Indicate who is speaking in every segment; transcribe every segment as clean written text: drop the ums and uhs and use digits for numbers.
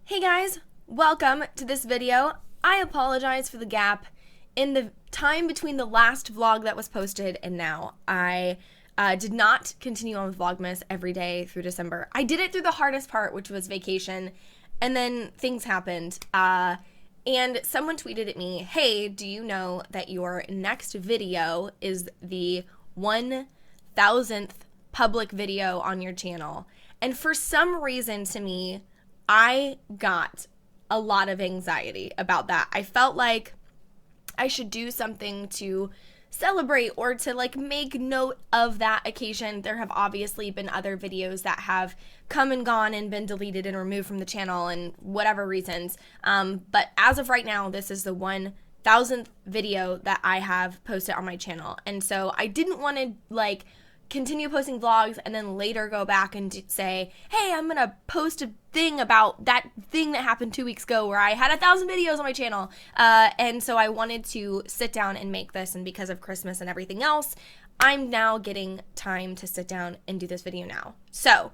Speaker 1: Hey guys, welcome to this video. I apologize for the gap in the time between the last vlog that was posted and now. I did not continue on with Vlogmas every day through December. I did it through the hardest part, which was vacation, and then things happened. And someone tweeted at me, hey, do you know that your next video is the 1,000th public video on your channel? And for some reason to me, I got a lot of anxiety about that. I felt like I should do something to celebrate or to make note of that occasion. There have obviously been other videos that have come and gone and been deleted and removed from the channel and whatever reasons. But as of right now, this is the 1,000th video that I have posted on my channel. And so I didn't want to continue posting vlogs and then later go back and say, hey, I'm gonna post a thing about that thing that happened 2 weeks ago where I had 1,000 videos on my channel. And so I wanted to sit down and make this, and because of Christmas and everything else, I'm now getting time to sit down and do this video now. So,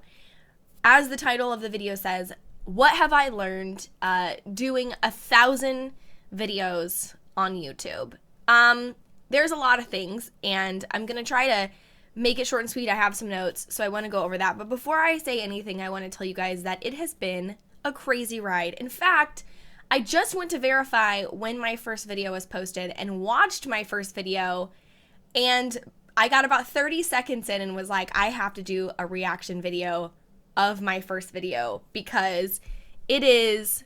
Speaker 1: as the title of the video says, what have I learned doing 1,000 videos on YouTube? There's a lot of things, and I'm gonna try to make it short and sweet. I have some notes, so I want to go over that. But before I say anything, I want to tell you guys that it has been a crazy ride. In fact, I just went to verify when my first video was posted and watched my first video, and I got about 30 seconds in and was like, I have to do a reaction video of my first video because it is,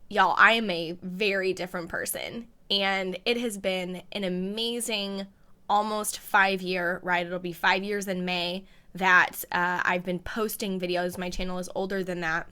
Speaker 1: y'all, I am a very different person, and it has been an amazing almost 5-year ride. It'll be 5 years in May that I've been posting videos. My channel is older than that.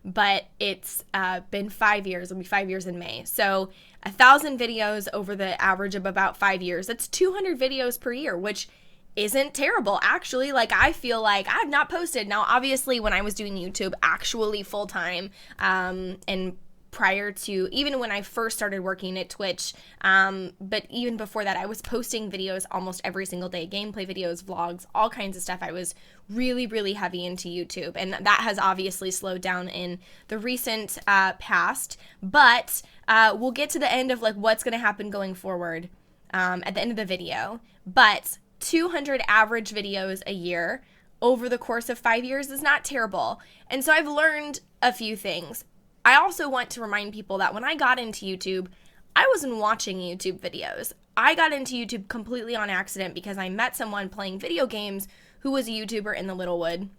Speaker 1: But it's been 5 years. It'll be 5 years in May. So 1,000 videos over the average of about 5 years. That's 200 videos per year, which isn't terrible. Actually, I feel like I've not posted. Now, obviously, when I was doing YouTube actually full time, and prior to, even when I first started working at Twitch, but even before that, I was posting videos almost every single day, gameplay videos, vlogs, all kinds of stuff. I was really, really heavy into YouTube, and that has obviously slowed down in the recent past, but we'll get to the end of what's going to happen going forward at the end of the video. But 200 average videos a year over the course of 5 years is not terrible, and so I've learned a few things. I also want to remind people that when I got into YouTube, I wasn't watching YouTube videos. I got into YouTube completely on accident because I met someone playing video games who was a YouTuber in the Littlewood,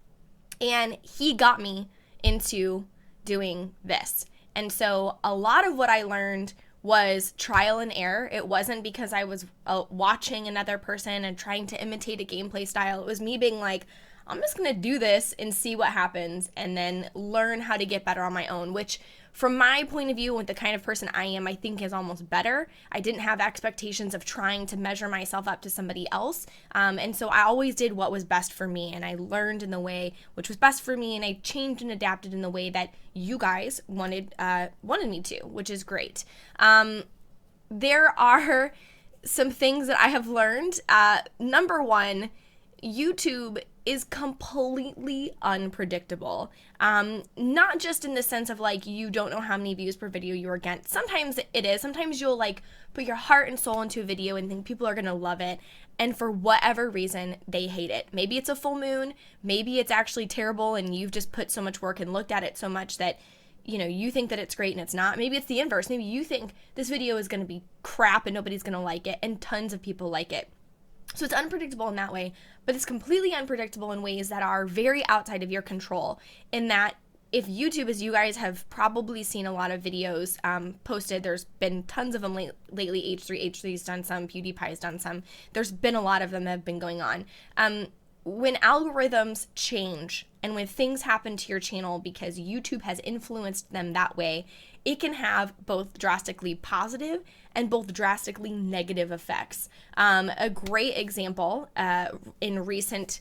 Speaker 1: and he got me into doing this. And so a lot of what I learned was trial and error. It wasn't because I was watching another person and trying to imitate a gameplay style. It was me being like, I'm just going to do this and see what happens and then learn how to get better on my own, which from my point of view, with the kind of person I am, I think is almost better. I didn't have expectations of trying to measure myself up to somebody else. And so I always did what was best for me, and I learned in the way which was best for me, and I changed and adapted in the way that you guys wanted me to, which is great. There are some things that I have learned. Number one, YouTube is completely unpredictable. Not just in the sense of you don't know how many views per video you're getting. Sometimes it is. Sometimes you'll put your heart and soul into a video and think people are gonna love it, and for whatever reason they hate it. Maybe it's a full moon, maybe it's actually terrible and you've just put so much work and looked at it so much that you think that it's great and it's not. Maybe it's the inverse. Maybe you think this video is gonna be crap and nobody's gonna like it, and tons of people like it. So it's unpredictable in that way, but it's completely unpredictable in ways that are very outside of your control, in that if YouTube, as you guys have probably seen a lot of videos posted, there's been tons of them lately. H3's done some, PewDiePie's done some. There's been a lot of them that have been going on. When algorithms change and when things happen to your channel because YouTube has influenced them that way, it can have both drastically positive and both drastically negative effects. A great example in recent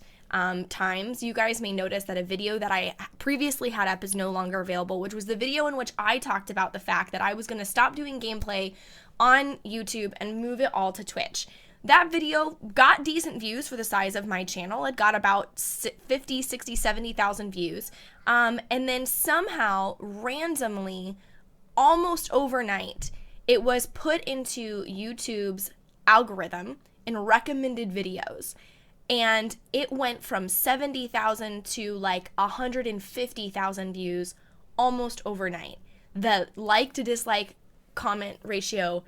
Speaker 1: times, you guys may notice that a video that I previously had up is no longer available, which was the video in which I talked about the fact that I was going to stop doing gameplay on YouTube and move it all to Twitch. that video got decent views for the size of my channel. It got about 50, 60, 70,000 views. And then somehow, randomly, almost overnight, it was put into YouTube's algorithm and recommended videos. And it went from 70,000 to like 150,000 views almost overnight. The like to dislike comment ratio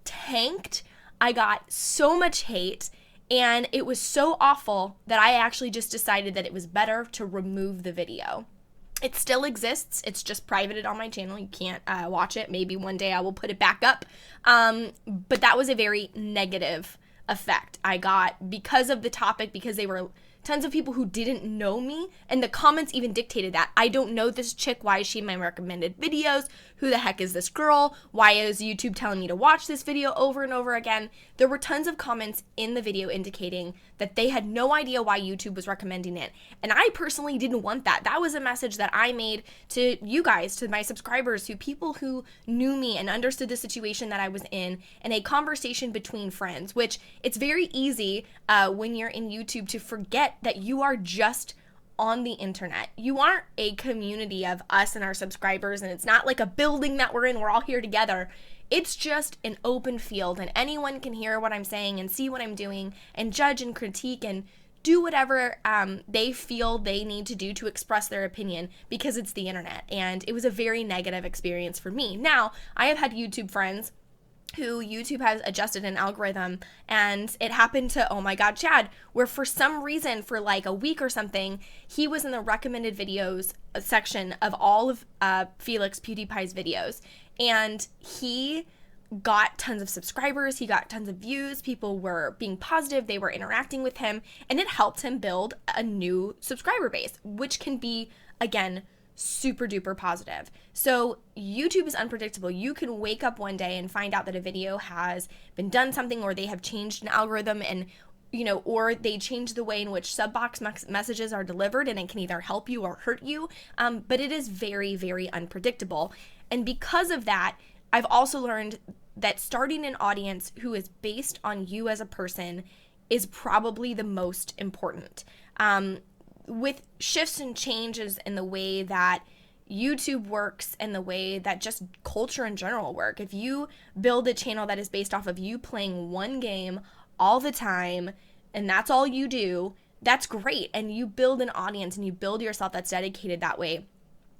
Speaker 1: tanked. I got so much hate, and it was so awful that I actually just decided that it was better to remove the video. It still exists. It's just privated on my channel. You can't watch it. Maybe one day I will put it back up. But that was a very negative effect I got because of the topic, because they were tons of people who didn't know me, and the comments even dictated that. I don't know this chick. Why is she in my recommended videos? Who the heck is this girl? Why is YouTube telling me to watch this video over and over again? There were tons of comments in the video indicating that they had no idea why YouTube was recommending it. And I personally didn't want that. That was a message that I made to you guys, to my subscribers, to people who knew me and understood the situation that I was in a conversation between friends, which it's very easy when you're in YouTube to forget that you are just on the internet. You aren't a community of us and our subscribers, and it's not like a building that we're in, we're all here together. It's just an open field, and anyone can hear what I'm saying and see what I'm doing and judge and critique and do whatever they feel they need to do to express their opinion, because it's the internet. And it was a very negative experience for me. Now, I have had YouTube friends who YouTube has adjusted an algorithm, and it happened to, oh my God, Chad, where for some reason, for like a week or something, he was in the recommended videos section of all of Felix PewDiePie's videos, and he got tons of subscribers, he got tons of views, people were being positive, they were interacting with him, and it helped him build a new subscriber base, which can be, again, super duper positive. So YouTube is unpredictable. You can wake up one day and find out that a video has been done something, or they have changed an algorithm, and or they change the way in which sub-box messages are delivered, and it can either help you or hurt you. But it is very, very unpredictable. And because of that, I've also learned that starting an audience who is based on you as a person is probably the most important. With shifts and changes in the way that YouTube works and the way that just culture in general work, if you build a channel that is based off of you playing one game all the time and that's all you do, that's great. And you build an audience and you build yourself that's dedicated that way.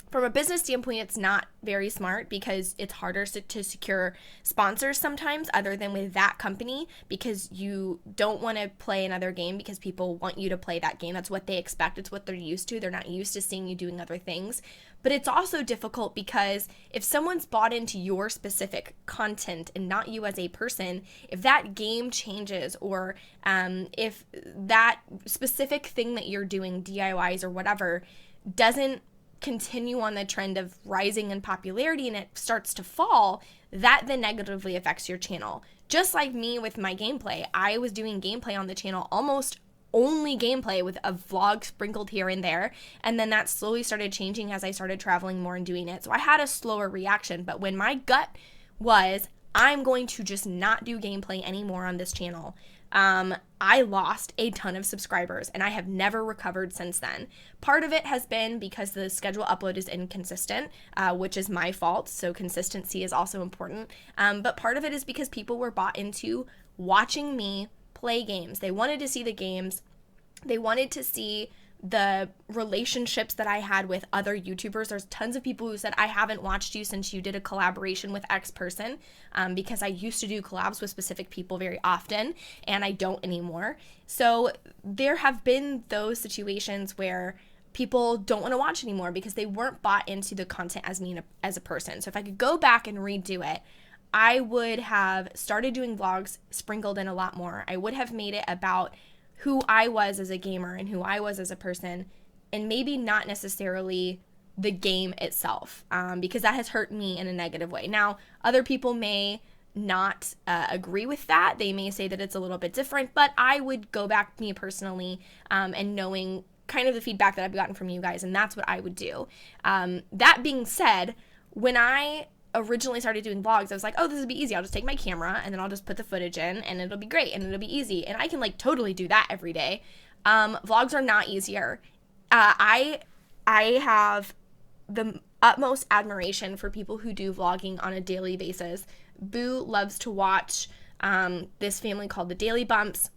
Speaker 1: From a business standpoint, it's not very smart, because it's harder to secure sponsors sometimes other than with that company, because you don't want to play another game because people want you to play that game. That's what they expect. It's what they're used to. They're not used to seeing you doing other things. But it's also difficult because if someone's bought into your specific content and not you as a person, if that game changes, or if that specific thing that you're doing, DIYs or whatever, doesn't continue on the trend of rising in popularity and it starts to fall, that then negatively affects your channel. Just like me with my gameplay, I was doing gameplay on the channel, almost only gameplay with a vlog sprinkled here and there, and then that slowly started changing as I started traveling more and doing it. So I had a slower reaction, but when my gut was, I'm going to just not do gameplay anymore on this channel, I lost a ton of subscribers, and I have never recovered since then. Part of it has been because the schedule upload is inconsistent, which is my fault, so consistency is also important. But part of it is because people were bought into watching me play games. They wanted to see the games. They wanted to see the relationships that I had with other YouTubers. There's tons of people who said, I haven't watched you since you did a collaboration with X person, because I used to do collabs with specific people very often, and I don't anymore. So there have been those situations where people don't want to watch anymore because they weren't bought into the content as me as a person. So if I could go back and redo it, I would have started doing vlogs sprinkled in a lot more. I would have made it about who I was as a gamer and who I was as a person, and maybe not necessarily the game itself, because that has hurt me in a negative way. Now, other people may not agree with that. They may say that it's a little bit different, but I would go back, me personally, and knowing kind of the feedback that I've gotten from you guys, and that's what I would do. That being said, when I originally started doing vlogs, I was like, oh, this would be easy. I'll just take my camera and then I'll just put the footage in and it'll be great and it'll be easy. And I can like totally do that every day. Vlogs are not easier. I have the utmost admiration for people who do vlogging on a daily basis. Boo loves to watch this family called the Daily Bumps.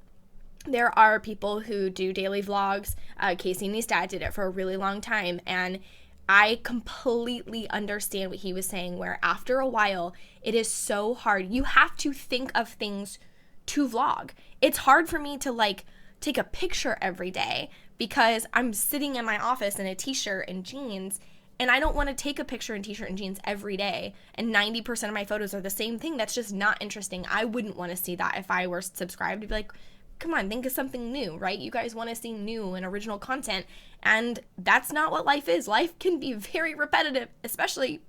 Speaker 1: There are people who do daily vlogs. Casey Neistat did it for a really long time, and I completely understand what he was saying, where after a while, it is so hard. You have to think of things to vlog. It's hard for me to like take a picture every day because I'm sitting in my office in a t-shirt and jeans, and I don't want to take a picture in t-shirt and jeans every day, and 90% of my photos are the same thing. That's just not interesting. I wouldn't want to see that if I were subscribed. To be like, come on, think of something new, right? You guys want to see new and original content, and that's not what life is. Life can be very repetitive, especially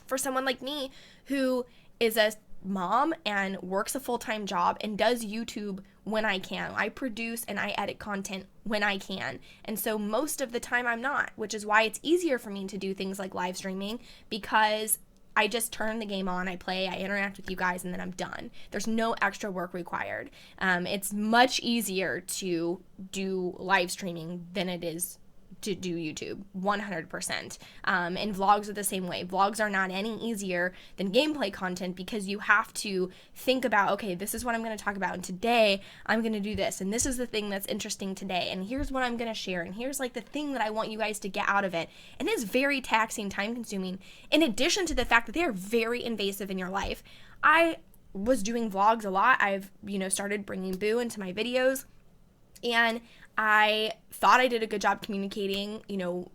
Speaker 1: for someone like me who is a mom and works a full-time job and does YouTube when I can. I produce and I edit content when I can. And so most of the time I'm not, which is why it's easier for me to do things like live streaming, because I just turn the game on, I play, I interact with you guys, and then I'm done. There's no extra work required. It's much easier to do live streaming than it is to do YouTube, 100%. And vlogs are the same way. Vlogs are not any easier than gameplay content because you have to think about, okay, this is what I'm going to talk about, and today I'm going to do this, and this is the thing that's interesting today, and here's what I'm going to share, and here's like the thing that I want you guys to get out of it. And it's very taxing, time consuming, in addition to the fact that they are very invasive in your life. I was doing vlogs a lot. I've, started bringing Boo into my videos, and I thought I did a good job communicating,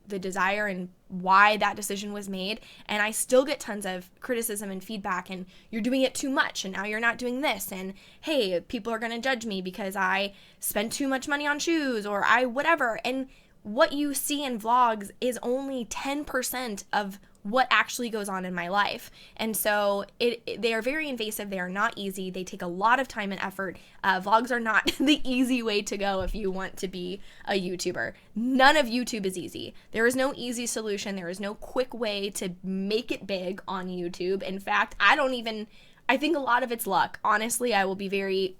Speaker 1: the desire and why that decision was made. And I still get tons of criticism and feedback, and you're doing it too much, and now you're not doing this. And hey, people are going to judge me because I spent too much money on shoes, or whatever. And what you see in vlogs is only 10% of what actually goes on in my life. And so they are very invasive. They are not easy. They take a lot of time and effort. Vlogs are not the easy way to go if you want to be a YouTuber. None of YouTube is easy. There is no easy solution. There is no quick way to make it big on YouTube. In fact, I think a lot of it's luck. Honestly, I will be very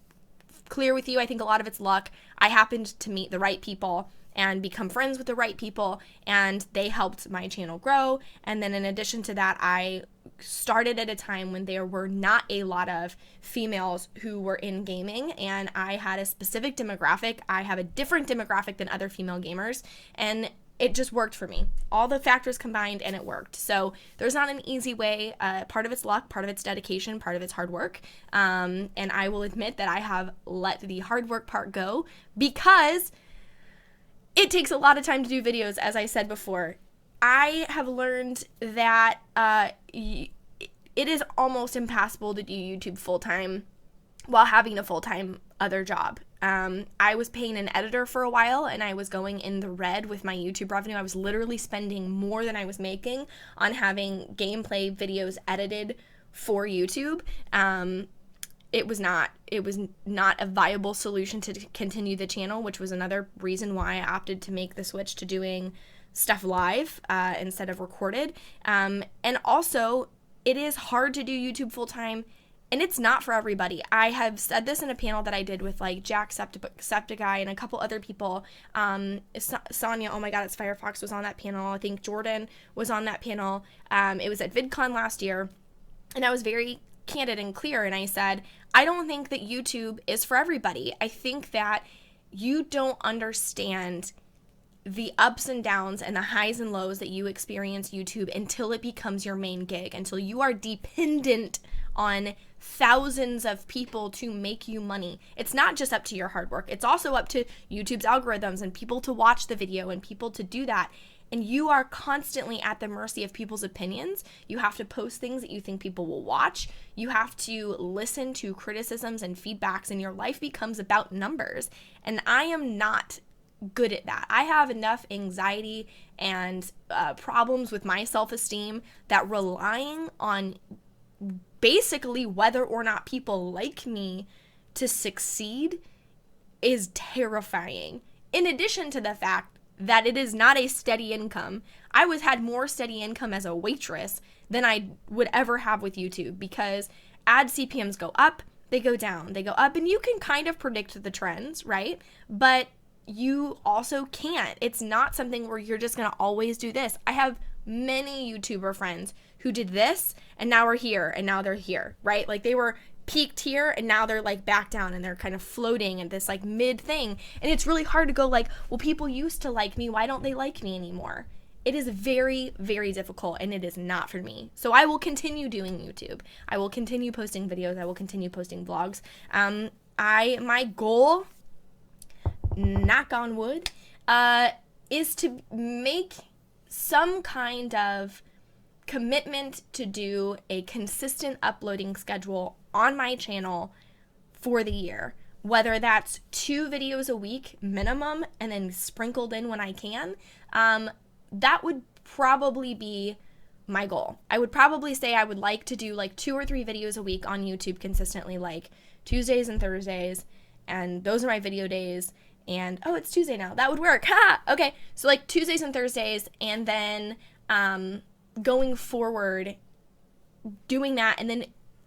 Speaker 1: clear with you. I think a lot of it's luck. I happened to meet the right people and become friends with the right people, and they helped my channel grow. And then in addition to that, I started at a time when there were not a lot of females who were in gaming, and I had a specific demographic. I have a different demographic than other female gamers, and it just worked for me. All the factors combined, and it worked. So there's not an easy way. Part of it's luck, part of it's dedication, part of it's hard work. And I will admit that I have let the hard work part go because it takes a lot of time to do videos, as I said before. I have learned that it is almost impossible to do YouTube full-time while having a full-time other job. I was paying an editor for a while, and I was going in the red with my YouTube revenue. I was literally spending more than I was making on having gameplay videos edited for YouTube. It was not a viable solution to continue the channel, which was another reason why I opted to make the switch to doing stuff live instead of recorded. And also, it is hard to do YouTube full-time, and it's not for everybody. I have said this in a panel that I did with like Jack Septiceye and a couple other people. Sonia, oh my god, it's Firefox, was on that panel. I think Jordan was on that panel. It was at VidCon last year, and I was very candid and clear, and I said, I don't think that YouTube is for everybody. I think that you don't understand the ups and downs and the highs and lows that you experience YouTube until it becomes your main gig, until you are dependent on thousands of people to make you money. It's not just up to your hard work. It's also up to YouTube's algorithms and people to watch the video and people to do that. And you are constantly at the mercy of people's opinions. You have to post things that you think people will watch. You have to listen to criticisms and feedbacks, and your life becomes about numbers. And I am not good at that. I have enough anxiety and problems with my self-esteem that relying on basically whether or not people like me to succeed is terrifying. In addition to the fact that it is not a steady income. I had more steady income as a waitress than I would ever have with YouTube, because ad CPMs go up, they go down, they go up, and you can kind of predict the trends, right? But you also can't. It's not something where you're just gonna always do this. I have many YouTuber friends who did this and now are here, and now they're here, right? Like they were peaked here and now they're like back down, and they're kind of floating in this like mid thing. And it's really hard to go like, well, people used to like me, why don't they like me anymore? It is very, very difficult, and it is not for me. So I will continue doing YouTube. I will continue posting videos. I will continue posting vlogs. My goal, knock on wood, is to make some kind of commitment to do a consistent uploading schedule on my channel for the year. Whether that's 2 videos a week minimum and then sprinkled in when I can, that would probably be my goal. I would probably say I would like to do like 2 or 3 videos a week on YouTube consistently, like Tuesdays and Thursdays, and those are my video days. And oh, it's Tuesday now. That would work. Ha! Okay, so like Tuesdays and Thursdays, and then going forward doing that, and then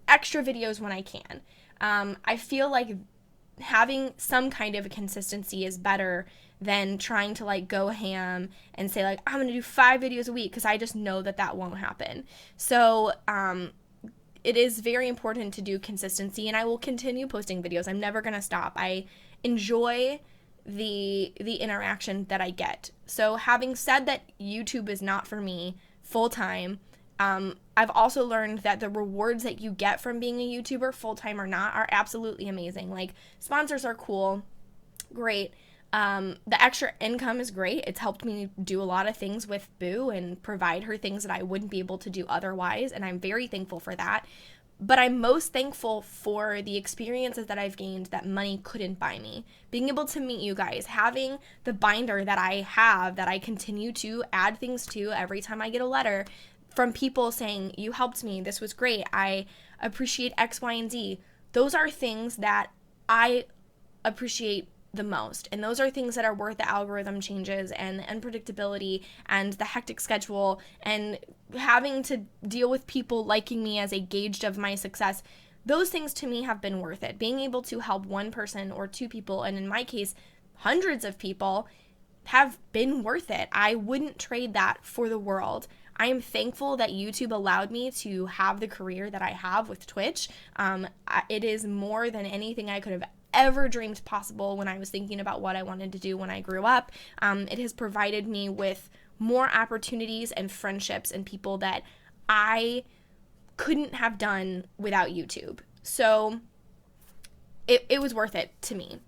Speaker 1: extra videos when I can. I feel like having some kind of a consistency is better than trying to like go ham and say like, I'm gonna do 5 videos a week, because I just know that that won't happen. So it is very important to do consistency, and I will continue posting videos. I'm never gonna stop. I enjoy the interaction that I get. So having said that YouTube is not for me full-time, I've also learned that the rewards that you get from being a YouTuber, full-time or not, are absolutely amazing. Like, sponsors are cool, great. The extra income is great. It's helped me do a lot of things with Boo and provide her things that I wouldn't be able to do otherwise, and I'm very thankful for that. But I'm most thankful for the experiences that I've gained that money couldn't buy me. Being able to meet you guys, having the binder that I have that I continue to add things to every time I get a letter from people saying, you helped me, this was great, I appreciate X, Y, and Z. Those are things that I appreciate the most, and those are things that are worth the algorithm changes and the unpredictability and the hectic schedule and having to deal with people liking me as a gauge of my success. Those things to me have been worth it. Being able to help one person or 2 people, and in my case hundreds of people, have been worth it. I wouldn't trade that for the world. I am thankful that YouTube allowed me to have the career that I have with Twitch. It is more than anything I could have ever dreamed possible when I was thinking about what I wanted to do when I grew up. It has provided me with more opportunities and friendships and people that I couldn't have done without YouTube. So it was worth it to me.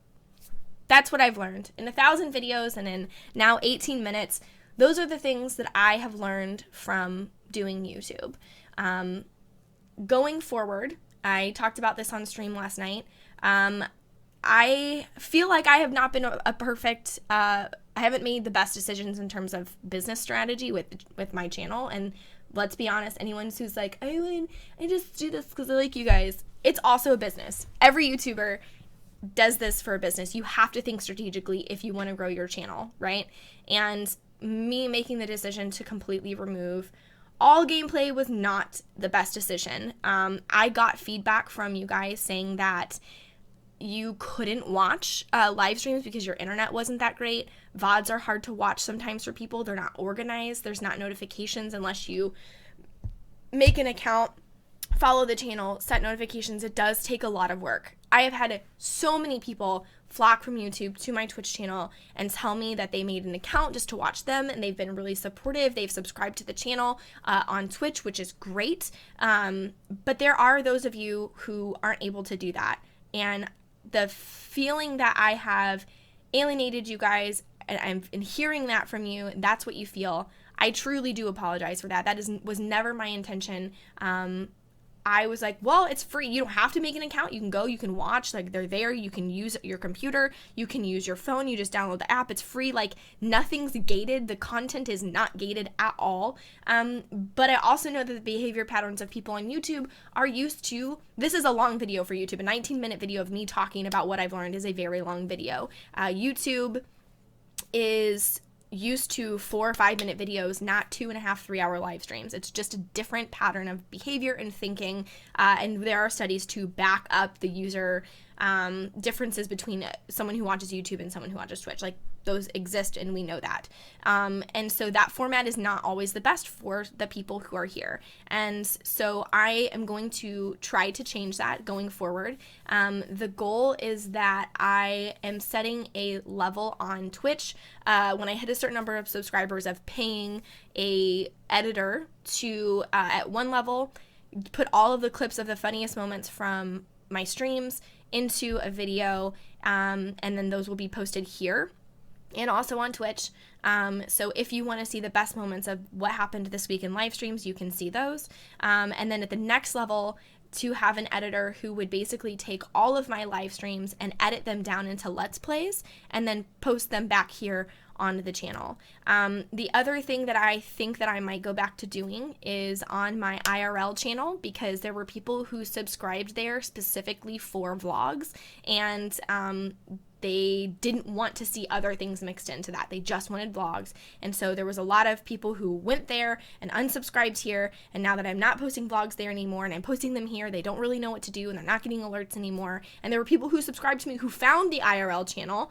Speaker 1: That's what I've learned. In 1,000 videos and in now 18 minutes, those are the things that I have learned from doing YouTube. Going forward, I talked about this on stream last night. I feel like I have not been a perfect, I haven't made the best decisions in terms of business strategy with my channel. And let's be honest, anyone who's like, I just do this because I like you guys, it's also a business. Every YouTuber does this for a business. You have to think strategically if you want to grow your channel, right? And me making the decision to completely remove all gameplay was not the best decision. I got feedback from you guys saying that you couldn't watch live streams because your internet wasn't that great. VODs are hard to watch sometimes for people. They're not organized. There's not notifications unless you make an account, follow the channel, set notifications. It does take a lot of work. I have had so many people flock from YouTube to my Twitch channel and tell me that they made an account just to watch them, and they've been really supportive. They've subscribed to the channel on Twitch, which is great. But there are those of you who aren't able to do that. And the feeling that I have alienated you guys, and I'm hearing that from you, that's what you feel. I truly do apologize for that. That was never my intention. I was like, well, it's free. You don't have to make an account. You can go, you can watch, like they're there. You can use your computer, you can use your phone. You just download the app. It's free. Like nothing's gated. The content is not gated at all. But I also know that the behavior patterns of people on YouTube are used to, this is a long video for YouTube. A 19-minute video of me talking about what I've learned is a very long video. YouTube is used to 4 or 5 minute videos, not 2.5, 3 hour live streams. It's just a different pattern of behavior and thinking, and there are studies to back up the user differences between someone who watches YouTube and someone who watches Twitch. Like, those exist, and we know that. And so that format is not always the best for the people who are here. And so I am going to try to change that going forward. The goal is that I am setting a level on Twitch when I hit a certain number of subscribers of paying a editor to, at one level, put all of the clips of the funniest moments from my streams into a video, and then those will be posted here and also on Twitch. So if you want to see the best moments of what happened this week in live streams, you can see those. And then at the next level, to have an editor who would basically take all of my live streams and edit them down into Let's Plays and then post them back here on the channel. The other thing that I think that I might go back to doing is on my IRL channel, because there were people who subscribed there specifically for vlogs, and they didn't want to see other things mixed into that. They just wanted vlogs. And so there was a lot of people who went there and unsubscribed here, and now that I'm not posting vlogs there anymore and I'm posting them here, they don't really know what to do and they're not getting alerts anymore. And there were people who subscribed to me who found the IRL channel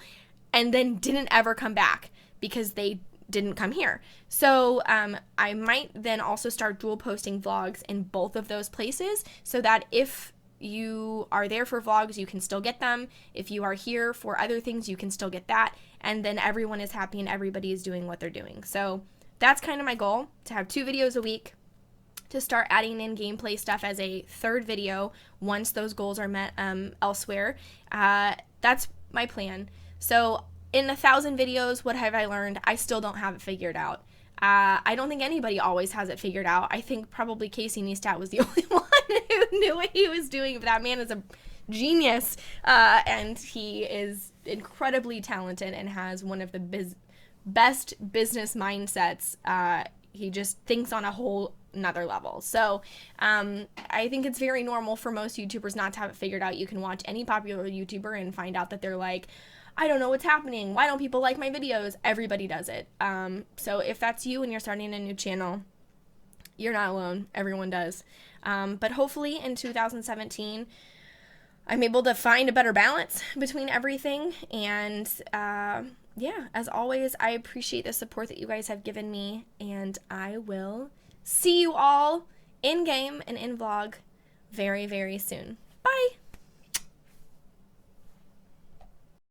Speaker 1: and then didn't ever come back because they didn't come here. So I might then also start dual posting vlogs in both of those places, so that if you are there for vlogs, you can still get them. If you are here for other things, you can still get that. And then everyone is happy and everybody is doing what they're doing. So that's kind of my goal, to have 2 videos a week, to start adding in gameplay stuff as a third video once those goals are met elsewhere. That's my plan. So in 1,000 videos, what have I learned? I still don't have it figured out. I don't think anybody always has it figured out. I think probably Casey Neistat was the only one who knew what he was doing. But that man is a genius, and he is incredibly talented and has one of the best business mindsets. He just thinks on a whole another level. So I think it's very normal for most YouTubers not to have it figured out. You can watch any popular YouTuber and find out that they're like, I don't know what's happening. Why don't people like my videos? Everybody does it. So if that's you and you're starting a new channel, you're not alone. Everyone does. But hopefully in 2017, I'm able to find a better balance between everything. And yeah, as always, I appreciate the support that you guys have given me. And I will see you all in game and in vlog very, very soon.